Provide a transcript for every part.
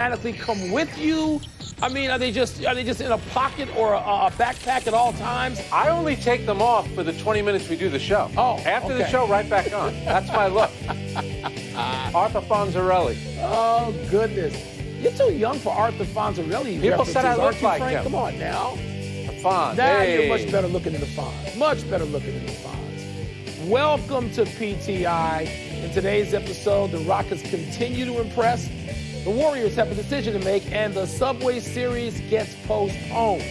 automatically come with you? I mean, are they just in a pocket or a backpack at all times? I only take them off for the 20 minutes we do the show. Oh, After okay. the show, right back on. That's my look. Arthur Fonzarelli. Oh, goodness. You're too young for Arthur Fonzarelli. People said I look like Frank? him. Come on now. Fonz. Now Hey. you're much better looking than the Fonz. Much better looking than the Fonz. Welcome to PTI. In today's episode, the Rockets continue to impress. The Warriors have a decision to make, and the Subway Series gets postponed.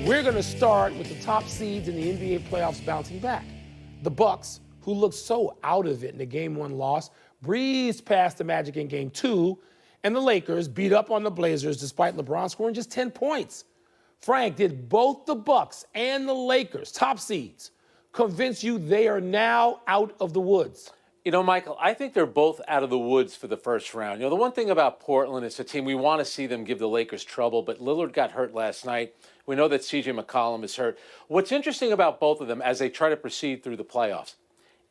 We're going to start with the top seeds in the NBA playoffs bouncing back. The Bucks, who looked so out of it in the Game 1 loss, breezed past the Magic in Game 2, and the Lakers beat up on the Blazers despite LeBron scoring just 10 points. Frank, did both the Bucks and the Lakers, top seeds, convince you they are now out of the woods? You know, Michael, I think they're both out of the woods for the first round. You know, the one thing about Portland, it's a team we want to see them give the Lakers trouble, but Lillard got hurt last night. We know that C.J. McCollum is hurt. What's interesting about both of them as they try to proceed through the playoffs,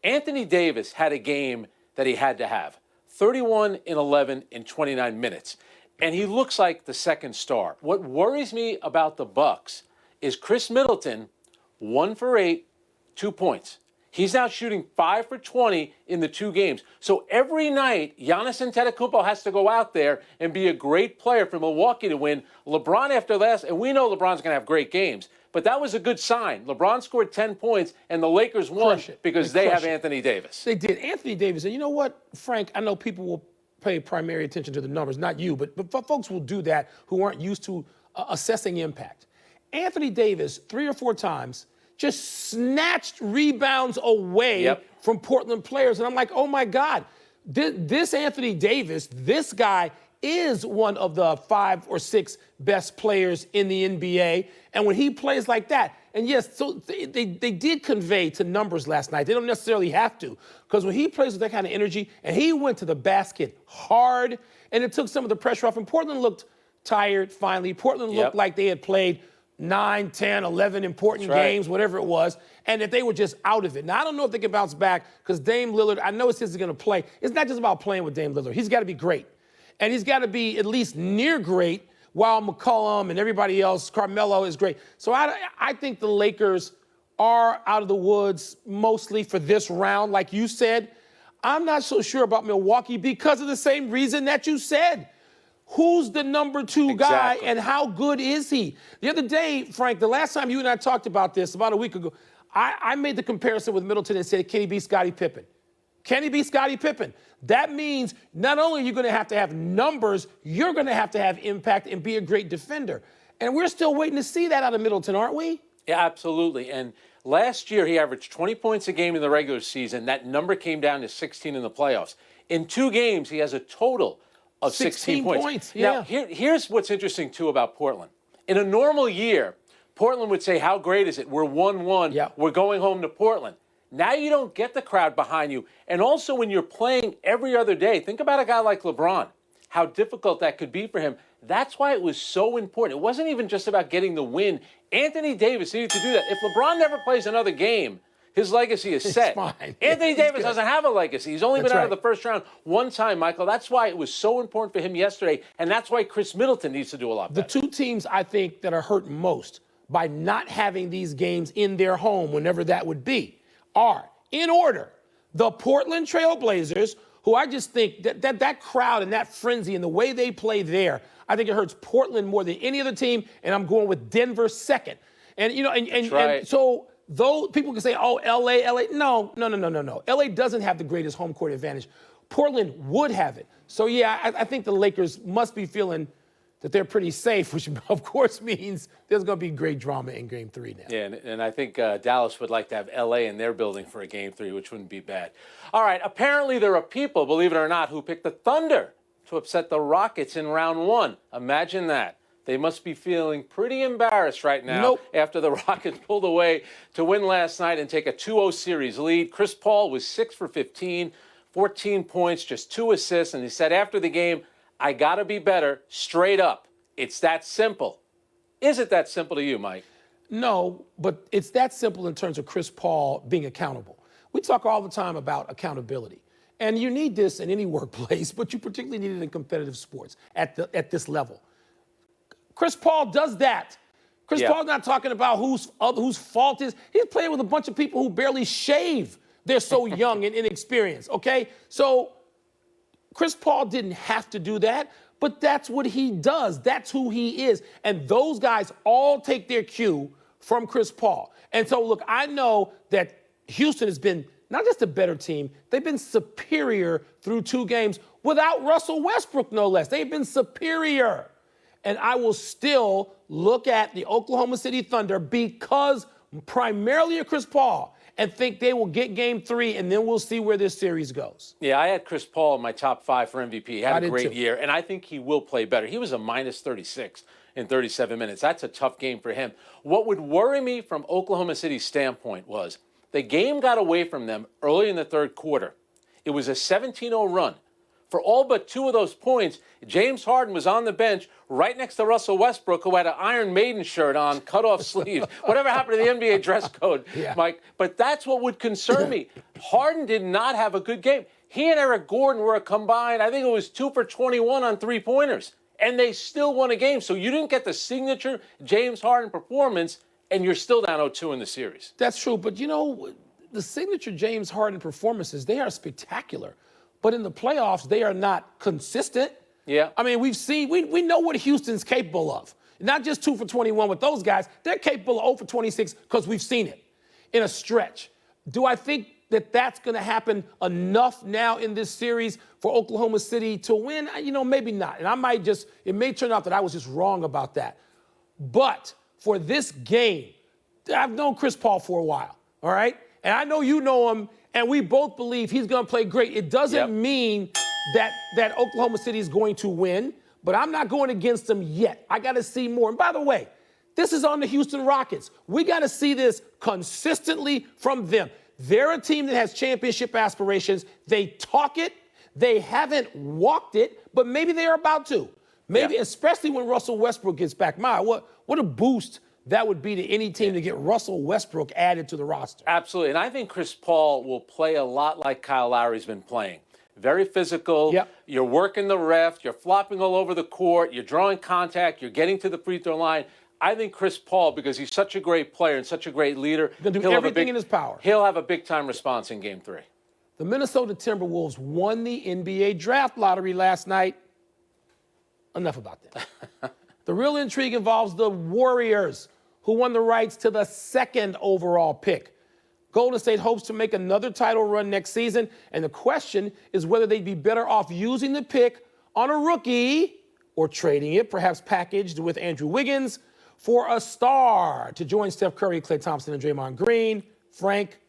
Anthony Davis had a game that he had to have, 31 in 11 in 29 minutes, and he looks like the second star. What worries me about the Bucks is Chris Middleton, 1 for 8, 2 points. He's now shooting 5 for 20 in the 2 games. So every night, Giannis Antetokounmpo has to go out there and be a great player for Milwaukee to win. LeBron after last, and we know LeBron's going to have great games, but that was a good sign. LeBron scored 10 points, and the Lakers won because they have Anthony Davis. They did. Anthony Davis. And you know what, Frank, I know people will pay primary attention to the numbers, not you, but folks will do that who aren't used to assessing impact. Anthony Davis, 3 or 4 times, just snatched rebounds away from Portland players. And I'm like, oh, my God, this Anthony Davis, this guy is one of the 5 or 6 best players in the NBA. And when he plays like that, and yes, so they did convey to numbers last night. They don't necessarily have to, because when he plays with that kind of energy, and he went to the basket hard, and it took some of the pressure off, and Portland looked tired finally. Portland looked like they had played 9, 10, 11 important games, whatever it was, and that they were just out of it. Now, I don't know if they can bounce back because Dame Lillard, I know it's his going to play. It's not just about playing with Dame Lillard. He's got to be great. And he's got to be at least near great while McCollum and everybody else, Carmelo is great. So I think the Lakers are out of the woods mostly for this round, like you said. I'm not so sure about Milwaukee because of the same reason that you said. Who's the number 2 guy and how good is he? The other day, Frank, the last time you and I talked about this, about a week ago, I made the comparison with Middleton and said, can he beat Scottie Pippen? Can he beat Scottie Pippen? That means not only are you going to have numbers, you're going to have impact and be a great defender. And we're still waiting to see that out of Middleton, aren't we? Yeah, absolutely. And last year, he averaged 20 points a game in the regular season. That number came down to 16 in the playoffs. In 2 games, he has a total of 16 points. Yeah. Now, here's what's interesting, too, about Portland. In a normal year, Portland would say, how great is it? We're 1-1. Yeah. We're going home to Portland. Now you don't get the crowd behind you. And also when you're playing every other day, think about a guy like LeBron, how difficult that could be for him. That's why it was so important. It wasn't even just about getting the win. Anthony Davis needed to do that. If LeBron never plays another game, his legacy is set. Anthony Davis doesn't have a legacy. He's only been out of the first round 1 time, Michael. That's why it was so important for him yesterday, and that's why Chris Middleton needs to do a lot better. The 2 teams, I think, that are hurt most by not having these games in their home, whenever that would be, are, in order, the Portland Trail Blazers, who I just think that crowd and that frenzy and the way they play there, I think it hurts Portland more than any other team, and I'm going with Denver second. And, you know, and so though people can say, oh, LA. No. LA doesn't have the greatest home court advantage. Portland would have it. So, yeah, I think the Lakers must be feeling that they're pretty safe, which, of course, means there's going to be great drama in Game 3 now. Yeah, and I think Dallas would like to have L.A. in their building for a Game 3, which wouldn't be bad. All right, apparently there are people, believe it or not, who picked the Thunder to upset the Rockets in round 1. Imagine that. They must be feeling pretty embarrassed right now after the Rockets pulled away to win last night and take a 2-0 series lead. Chris Paul was 6 for 15, 14 points, just 2 assists, and he said after the game, I got to be better, straight up. It's that simple. Is it that simple to you, Mike? No, but it's that simple in terms of Chris Paul being accountable. We talk all the time about accountability. And you need this in any workplace, but you particularly need it in competitive sports at this level. Chris Paul does that. Chris Paul's not talking about whose fault is. He's playing with a bunch of people who barely shave. They're so young and inexperienced, okay? So Chris Paul didn't have to do that, but that's what he does. That's who he is. And those guys all take their cue from Chris Paul. And so, look, I know that Houston has been not just a better team, they've been superior through 2 games without Russell Westbrook, no less. They've been superior. And I will still look at the Oklahoma City Thunder because primarily of Chris Paul and think they will get game 3, and then we'll see where this series goes. Yeah, I had Chris Paul in my top 5 for MVP. He had a great too. year, and I think he will play better. He was a minus 36 in 37 minutes. That's a tough game for him. What would worry me from Oklahoma City's standpoint was the game got away from them early in the third quarter. It was a 17-0 run. For all but 2 of those points, James Harden was on the bench right next to Russell Westbrook, who had an Iron Maiden shirt on, cut-off sleeve. Whatever happened to the NBA dress code, Mike? But that's what would concern me. Harden did not have a good game. He and Eric Gordon were a combined, I think it was 2 for 21 on 3-pointers, and they still won a game. So you didn't get the signature James Harden performance, and you're still down 0-2 in the series. That's true, but you know, the signature James Harden performances, they are spectacular. But in the playoffs, they are not consistent. Yeah. I mean, we know what Houston's capable of. Not just 2 for 21 with those guys. They're capable of 0 for 26 because we've seen it in a stretch. Do I think that that's going to happen enough now in this series for Oklahoma City to win? You know, maybe not. And it may turn out that I was just wrong about that. But for this game, I've known Chris Paul for a while, all right? And I know you know him, and we both believe he's going to play great. It doesn't mean that Oklahoma City is going to win, but I'm not going against them yet. I got to see more. And by the way, this is on the Houston Rockets. We got to see this consistently from them. They're a team that has championship aspirations. They talk it. They haven't walked it, but maybe they're about to. Maybe, especially when Russell Westbrook gets back. What a boost that would be to any team to get Russell Westbrook added to the roster. Absolutely. And I think Chris Paul will play a lot like Kyle Lowry's been playing. Very physical. Yep. You're working the ref. You're flopping all over the court. You're drawing contact. You're getting to the free throw line. I think Chris Paul, because he's such a great player and such a great leader, he'll do everything in his power. He'll have a big-time response in Game 3. The Minnesota Timberwolves won the NBA draft lottery last night. Enough about that. The real intrigue involves the Warriors, who won the rights to the 2nd overall pick. Golden State hopes to make another title run next season, and the question is whether they'd be better off using the pick on a rookie or trading it, perhaps packaged with Andrew Wiggins, for a star to join Steph Curry, Klay Thompson, and Draymond Green. Frank,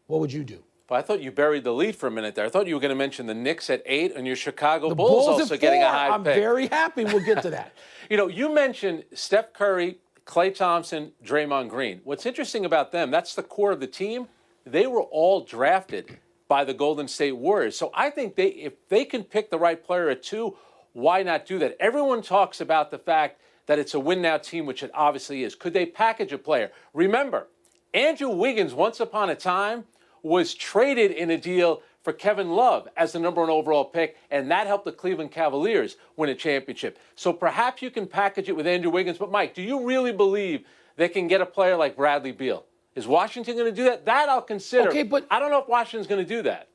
what would you do? But I thought you buried the lead for a minute there. I thought you were going to mention the Knicks at 8 and your Chicago Bulls also getting a high pick. I'm very happy. We'll get to that. You know, you mentioned Steph Curry, Klay Thompson, Draymond Green. What's interesting about them, that's the core of the team. They were all drafted by the Golden State Warriors. So I think if they can pick the right player at 2, why not do that? Everyone talks about the fact that it's a win-now team, which it obviously is. Could they package a player? Remember, Andrew Wiggins, once upon a time, was traded in a deal for Kevin Love as the number 1 overall pick, and that helped the Cleveland Cavaliers win a championship. So perhaps you can package it with Andrew Wiggins. But, Mike, do you really believe they can get a player like Bradley Beal? Is Washington going to do that? That I'll consider. Okay, but I don't know if Washington's going to do that.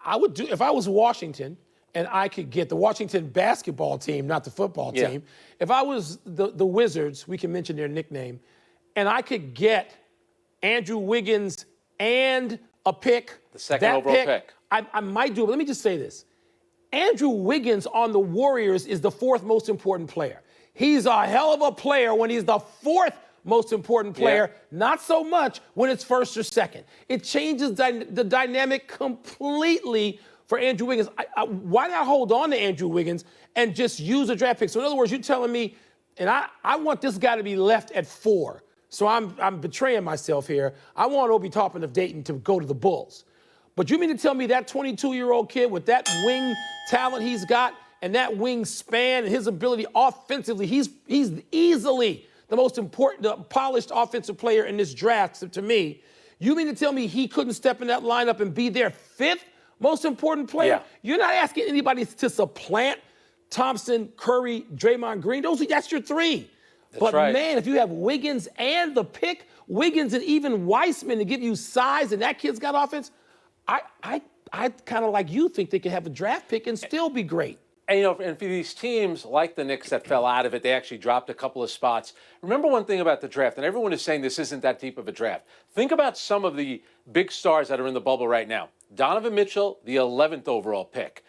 I would do, if I was Washington and I could get the Washington basketball team, not the football team. If I was the Wizards, we can mention their nickname, and I could get Andrew Wiggins and a pick. The 2nd overall pick. I might do it, but let me just say this. Andrew Wiggins on the Warriors is the 4th most important player. He's a hell of a player when he's the 4th most important player, not so much when it's 1st or 2nd. It changes the dynamic completely for Andrew Wiggins. Why not hold on to Andrew Wiggins and just use a draft pick? So in other words, you're telling me, and I want this guy to be left at 4. So I'm betraying myself here. I want Obi Toppin of Dayton to go to the Bulls. But you mean to tell me that 22-year-old kid with that wing talent he's got and that wing span and his ability offensively, he's easily the most important, the polished offensive player in this draft to me. You mean to tell me he couldn't step in that lineup and be their 5th most important player. Yeah. You're not asking anybody to supplant Thompson, Curry, Draymond Green. That's your three. But right. man, if you have Wiggins and the pick, Wiggins and even Weissman to give you size, and that kid's got offense, I kind of like you think they could have a draft pick and still be great. And, and for these teams like the Knicks that fell out of it, they actually dropped a couple of spots. Remember one thing about the draft, and everyone is saying this isn't that deep of a draft. Think about some of the big stars that are in the bubble right now. Donovan Mitchell, the 11th overall pick.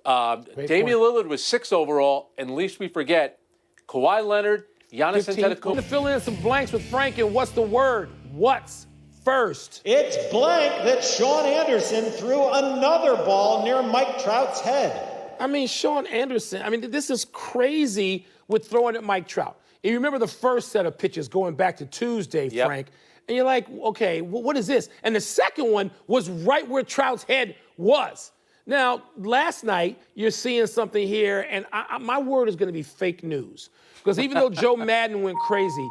Damian Lillard was 6th overall, and least we forget, Kawhi Leonard, Giannis Antetokounmpo. I'm going to fill in some blanks with Frank, and what's the word? What's first? It's blank that Sean Anderson threw another ball near Mike Trout's head. I mean, Sean Anderson, this is crazy with throwing at Mike Trout. You remember the first set of pitches going back to Tuesday, Yep. Frank, and you're like, okay, what is this? And the second one was right where Trout's head was. Now, last night, you're seeing something here, and my word is going to be fake news. Because even though Joe Madden went crazy,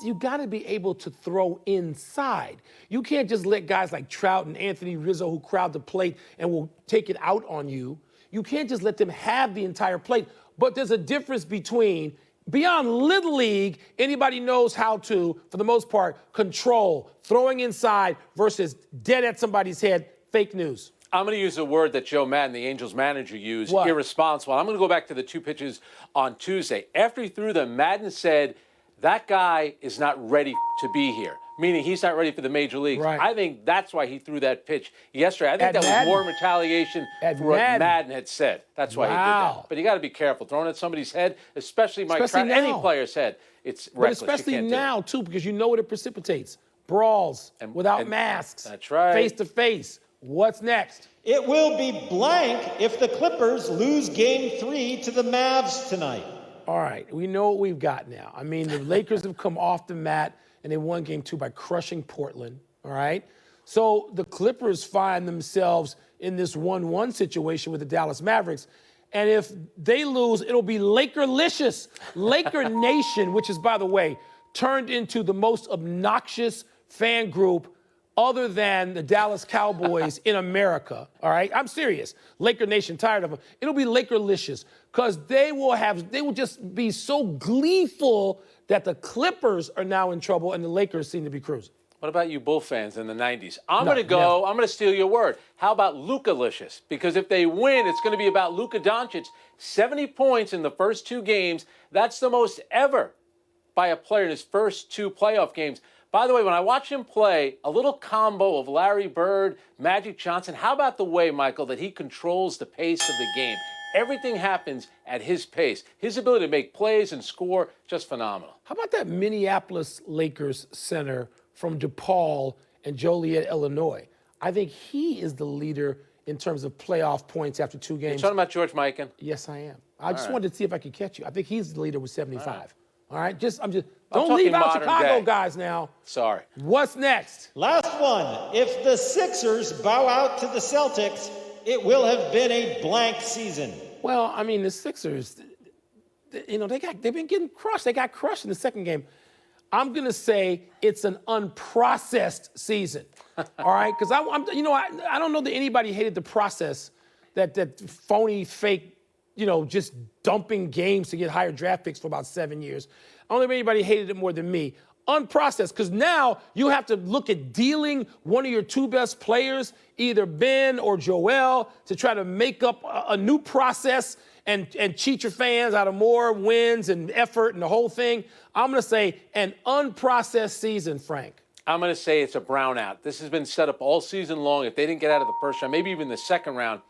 you got to be able to throw inside. You can't just let guys like Trout and Anthony Rizzo who crowd the plate and will take it out on you. You can't just let them have the entire plate. But there's a difference between, beyond Little League, anybody knows how to, for the most part, control throwing inside versus dead at somebody's head. Fake news. I'm going to use a word that Joe Madden, the Angels manager, used, What? irresponsible. I'm going to go back to the two pitches on Tuesday. After he threw them, Madden said, that guy is not ready to be here, meaning he's not ready for the major leagues. Right. I think that's why he threw that pitch yesterday. I think At that Madden? was more retaliation At for what Madden? Madden had said. That's why he did Wow. that. But you got to be careful. Throwing at somebody's head, especially Mike Especially Trout, any now. player's head, it's But reckless. especially you can't now, too, because you know what it precipitates. Brawls without masks. That's right. Face to face. What's next? It will be blank if the Clippers lose Game 3 to the Mavs tonight. All right, we know what we've got now. The Lakers have come off the mat, and they won Game 2 by crushing Portland, all right? So the Clippers find themselves in this 1-1 situation with the Dallas Mavericks, and if they lose, it'll be Laker-licious. Laker Nation, which is, by the way, turned into the most obnoxious fan group other than the Dallas Cowboys in America, all right? I'm serious. Laker Nation, tired of them. It'll be Laker-licious because they will just be so gleeful that the Clippers are now in trouble and the Lakers seem to be cruising. What about you Bull fans in the 90s? I'm No, going to go, never. I'm going to steal your word. How about Luka-licious? Because if they win, it's going to be about Luka Doncic. 70 points in the first two games. That's the most ever by a player in his first two playoff games. By the way, when I watch him play, a little combo of Larry Bird, Magic Johnson, how about the way, Michael, that he controls the pace of the game? Everything happens at his pace. His ability to make plays and score, just phenomenal. How about that Minneapolis Lakers center from DePaul and Joliet, Illinois? I think he is the leader in terms of playoff points after two games. You talking about George Mikan? Yes, I am. I just wanted to see if I could catch you. I think he's the leader with 75. All right, I'm don't talking leave out modern Chicago day. guys now. Sorry. What's next? Last one. If the Sixers bow out to the Celtics, it will have been a blank season. Well, the Sixers, they've been getting crushed. They got crushed in the second game. I'm gonna say it's an unprocessed season. All right, because I don't know that anybody hated the process, that phony, fake, just dumping games to get higher draft picks for about 7 years. I don't think anybody hated it more than me. Unprocessed, because now you have to look at dealing one of your two best players, either Ben or Joel, to try to make up a new process and cheat your fans out of more wins and effort and the whole thing. I'm going to say an unprocessed season, Frank. I'm going to say it's a brownout. This has been set up all season long. If they didn't get out of the first round, maybe even the second round,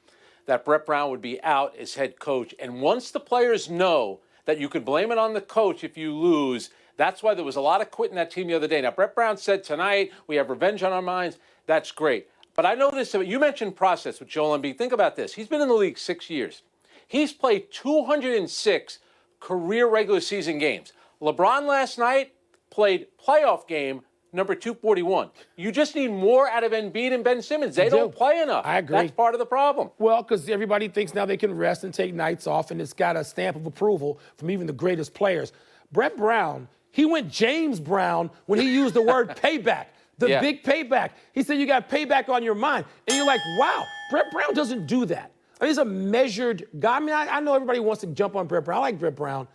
that Brett Brown would be out as head coach. And once the players know that you can blame it on the coach if you lose, that's why there was a lot of quitting that team the other day. Now, Brett Brown said tonight, we have revenge on our minds. That's great. But I know this, you mentioned process with Joel Embiid. Think about this. He's been in the league 6 years. He's played 206 career regular season games. LeBron last night played playoff game number 241. You just need more out of Embiid and Ben Simmons. They don't play enough. I agree. That's part of the problem. Well, because everybody thinks now they can rest and take nights off, and it's got a stamp of approval from even the greatest players. Brett Brown, he went James Brown when he used the word payback. The big payback. He said you got payback on your mind. And you're like, wow, Brett Brown doesn't do that. I mean, he's a measured guy. I mean, I know everybody wants to jump on Brett Brown. I like Brett Brown.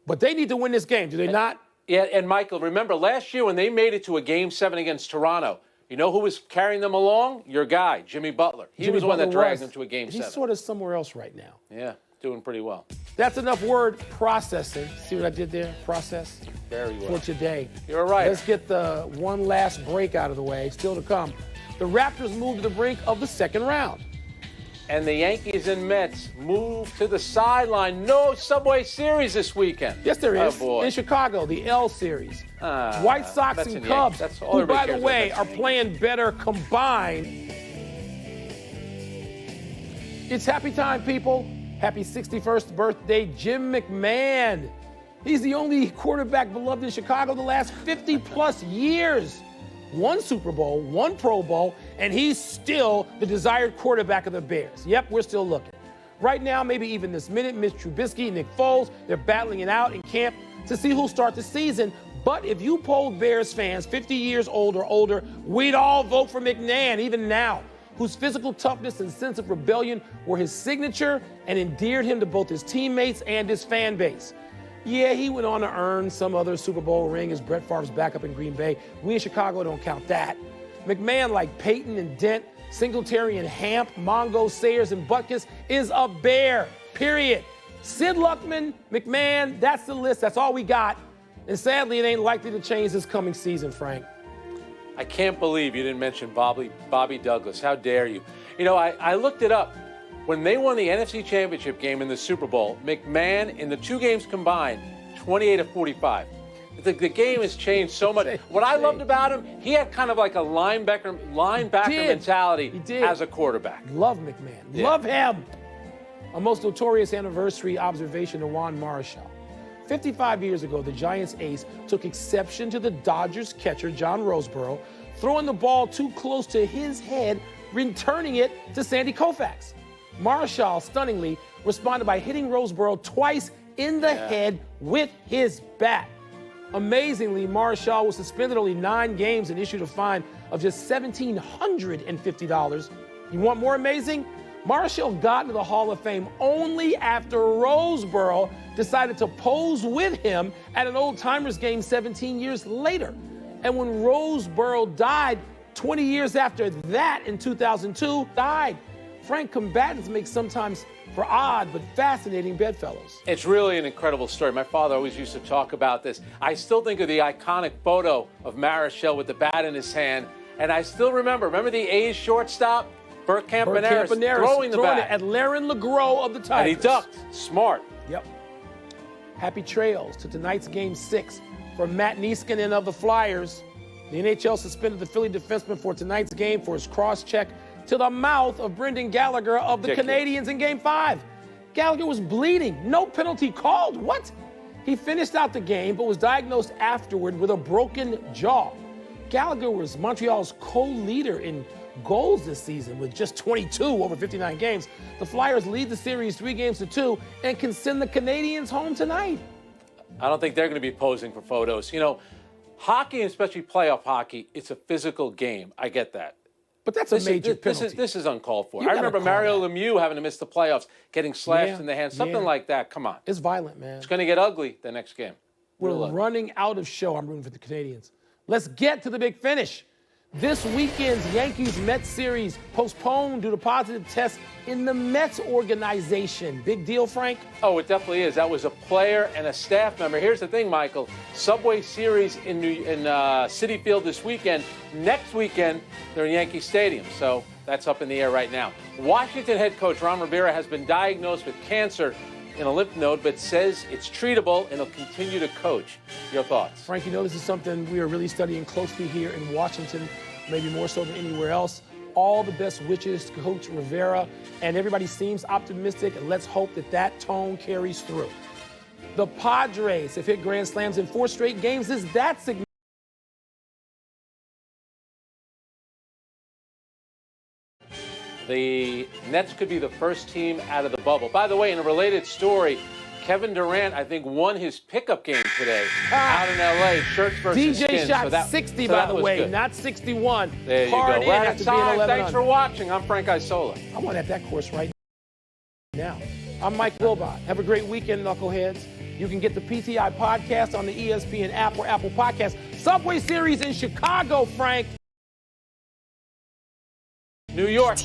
But they need to win this game, do they not? Yeah, and Michael, remember last year when they made it to a Game 7 against Toronto, you know who was carrying them along? Your guy, Jimmy Butler. He was the one that dragged them to a Game 7. He's sort of somewhere else right now. Yeah, doing pretty well. That's enough word processing. See what I did there? Process. Very well. For today. You're right. Let's get the one last break out of the way. Still to come. The Raptors move to the brink of the second round. And the Yankees and Mets move to the sideline. No Subway Series this weekend. Yes, there is. Oh, boy. In Chicago, the L Series. White Sox and Cubs, who, by the way, are playing better combined. It's happy time, people. Happy 61st birthday, Jim McMahon. He's the only quarterback beloved in Chicago the last 50-plus years. One Super Bowl, one Pro Bowl, and he's still the desired quarterback of the Bears. Yep, we're still looking. Right now, maybe even this minute, Mitch Trubisky, Nick Foles, they're battling it out in camp to see who'll start the season. But if you polled Bears fans 50 years old or older, we'd all vote for McMahon, even now, whose physical toughness and sense of rebellion were his signature and endeared him to both his teammates and his fan base. Yeah, he went on to earn some other Super Bowl ring as Brett Favre's backup in Green Bay. We in Chicago don't count that. McMahon, like Peyton and Dent, Singletary and Hamp, Mongo, Sayers, and Butkus, is a Bear, period. Sid Luckman, McMahon, that's the list. That's all we got. And sadly, it ain't likely to change this coming season, Frank. I can't believe you didn't mention Bobby Douglas. How dare you? You know, I looked it up. When they won the NFC Championship game in the Super Bowl, McMahon, in the two games combined, 28-45. The game has changed so much. What I loved about him, he had kind of like a linebacker mentality as a quarterback. Love McMahon. Yeah. Love him. A most notorious anniversary observation to Juan Marichal. 55 years ago, the Giants ace took exception to the Dodgers catcher, John Roseboro, throwing the ball too close to his head, returning it to Sandy Koufax. Marichal, stunningly, responded by hitting Roseboro twice in the head with his bat. Amazingly, Marichal was suspended only 9 games and issued a fine of just $1,750. You want more amazing? Marichal got into the Hall of Fame only after Roseboro decided to pose with him at an old-timers game 17 years later. And when Roseboro died 20 years after that in 2002, died. Frank, combatants make sometimes for odd but fascinating bedfellows. It's really an incredible story. My father always used to talk about this. I still think of the iconic photo of Marichal with the bat in his hand, and I still remember the A's shortstop, Burt Campaneris throwing the bat at Laren LeGros of the Tigers. And he ducked. Smart. Yep. Happy trails to tonight's Game 6 for Matt Niskanen of the Flyers. The NHL suspended the Philly defenseman for tonight's game for his cross-check to the mouth of Brendan Gallagher of the Canadiens in Game 5. Gallagher was bleeding. No penalty called. What? He finished out the game but was diagnosed afterward with a broken jaw. Gallagher was Montreal's co-leader in goals this season with just 22 over 59 games. The Flyers lead the series 3-2 and can send the Canadiens home tonight. I don't think they're going to be posing for photos. You know, hockey, and especially playoff hockey, it's a physical game. I get that. But that's a major penalty. This is uncalled for. I remember Mario Lemieux having to miss the playoffs, getting slashed in the hand, something like that. Come on. It's violent, man. It's going to get ugly the next game. We're running out of show. I'm rooting for the Canadiens. Let's get to the big finish. This weekend's Yankees-Mets series postponed due to positive tests in the Mets organization. Big deal, Frank? Oh, it definitely is. That was a player and a staff member. Here's the thing, Michael. Subway Series in Citi Field this weekend. Next weekend, they're in Yankee Stadium. So that's up in the air right now. Washington head coach Ron Rivera has been diagnosed with cancer in a lymph node, but says it's treatable and he'll continue to coach. Your thoughts? Frank, you know this is something we are really studying closely here in Washington, maybe more so than anywhere else. All the best wishes to Coach Rivera, and everybody seems optimistic, and let's hope that that tone carries through. The Padres have hit grand slams in 4 straight games. Is that significant? The Nets could be the first team out of the bubble. By the way, in a related story, Kevin Durant, I think, won his pickup game today out in L.A. Shirts versus DJ skins. shot 60, by the way, good. not 61. There you go. Hard in We're out after of being time. 11 Thanks for under. watching. I'm Frank Isola. I want to have that course right now. I'm Mike Wilbon. Have a great weekend, knuckleheads. You can get the PTI podcast on the ESPN app or Apple Podcasts. Subway Series in Chicago, Frank. New York.